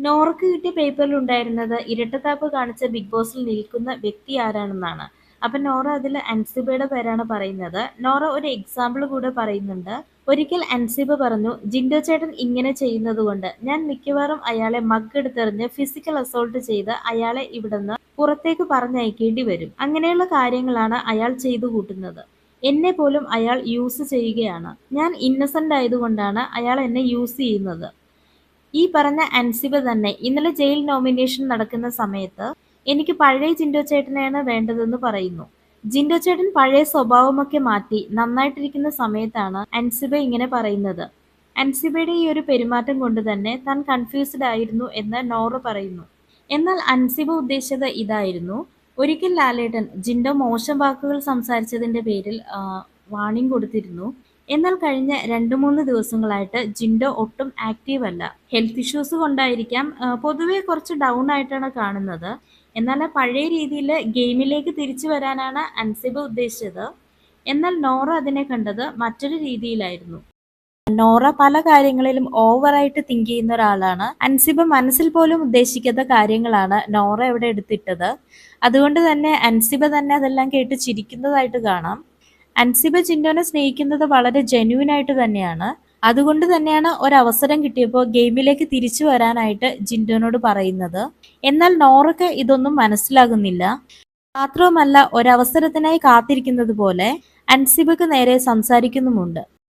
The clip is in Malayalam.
നോറയ്ക്ക് കിട്ടിയ പേപ്പറിൽ ഉണ്ടായിരുന്നത് ഇരട്ടത്താപ്പ് കാണിച്ച ബിഗ് ബോസിൽ നിൽക്കുന്ന വ്യക്തി ആരാണെന്നാണ്. അപ്പൊ നോറ അതിൽ അൻസിബയുടെ പേരാണ് പറയുന്നത്. നോറ ഒരു എക്സാമ്പിൾ കൂടെ പറയുന്നുണ്ട്. ഒരിക്കൽ അൻസിബ പറഞ്ഞു, ജിൻഡോ ചേട്ടൻ ഇങ്ങനെ ചെയ്യുന്നത് കൊണ്ട് ഞാൻ മിക്കവാറും അയാളെ മഗ് എടുത്തെറിഞ്ഞ് ഫിസിക്കൽ അസോൾട്ട് ചെയ്ത് അയാളെ ഇവിടുന്ന് പുറത്തേക്ക് പറഞ്ഞയക്കേണ്ടി വരും. അങ്ങനെയുള്ള കാര്യങ്ങളാണ് അയാൾ ചെയ്തു കൂട്ടുന്നത്. എന്നെ പോലും അയാൾ യൂസ് ചെയ്യുകയാണ്. ഞാൻ ഇന്നസെന്റ് ആയതുകൊണ്ടാണ് അയാൾ എന്നെ യൂസ് ചെയ്യുന്നത്. ഈ പറഞ്ഞ അൻസിബ തന്നെ ഇന്നലെ ജയിൽ നോമിനേഷൻ നടക്കുന്ന സമയത്ത് എനിക്ക് പഴയ ജിൻഡോ ചേട്ടനെയാണ് വേണ്ടതെന്ന് പറയുന്നു. ജിൻഡോ ചേട്ടൻ പഴയ സ്വഭാവമൊക്കെ മാറ്റി നന്നായിട്ടിരിക്കുന്ന സമയത്താണ് അൻസിബ ഇങ്ങനെ പറയുന്നത്. അൻസിബയുടെ ഈ ഒരു പെരുമാറ്റം കൊണ്ട് തന്നെ താൻ കൺഫ്യൂസ്ഡ് ആയിരുന്നു എന്ന് നോറ പറയുന്നു. എന്നാൽ അൻസിബ ഉദ്ദേശിച്ചത് ഇതായിരുന്നു. ഒരിക്കൽ ലാലേട്ടൻ ജിൻഡോ മോശം വാക്കുകൾ സംസാരിച്ചതിന്റെ പേരിൽ വാണിംഗ് കൊടുത്തിരുന്നു. എന്നാൽ കഴിഞ്ഞ 2-3 ദിവസങ്ങളായിട്ട് ജിൻഡോ ഒട്ടും ആക്റ്റീവ് അല്ല. ഹെൽത്ത് ഇഷ്യൂസ് കൊണ്ടായിരിക്കാം പൊതുവെ കുറച്ച് ഡൗൺ ആയിട്ടാണ് കാണുന്നത്. എന്നാൽ പഴയ രീതിയിൽ ഗെയിമിലേക്ക് തിരിച്ചു വരാനാണ് അൻസിബ ഉദ്ദേശിച്ചത്. എന്നാൽ നോറ അതിനെ കണ്ടത് മറ്റൊരു രീതിയിലായിരുന്നു. നോറ പല കാര്യങ്ങളിലും ഓവറായിട്ട് തിങ്ക് ചെയ്യുന്ന ഒരാളാണ്. അൻസിബ മനസ്സിൽ പോലും ഉദ്ദേശിക്കാത്ത കാര്യങ്ങളാണ് നോറ ഇവിടെ എടുത്തിട്ടത്. അതുകൊണ്ട് തന്നെ അൻസിബ തന്നെ അതെല്ലാം കേട്ട് ചിരിക്കുന്നതായിട്ട് കാണാം. അൻസിബ ജിൻഡോനെ സ്നേഹിക്കുന്നത് വളരെ ജെന്യൂൻ ആയിട്ട് തന്നെയാണ്. അതുകൊണ്ട് തന്നെയാണ് ഒരവസരം കിട്ടിയപ്പോൾ ഗെയിമിലേക്ക് തിരിച്ചു വരാനായിട്ട് ജിൻഡോനോട് പറയുന്നത്. എന്നാൽ നോറയ്ക്ക് ഇതൊന്നും മനസ്സിലാകുന്നില്ല. മാത്രവുമല്ല, ഒരവസരത്തിനായി കാത്തിരിക്കുന്നത് പോലെ അൻസിബയ്ക്ക് നേരെ സംസാരിക്കുന്നുമുണ്ട്.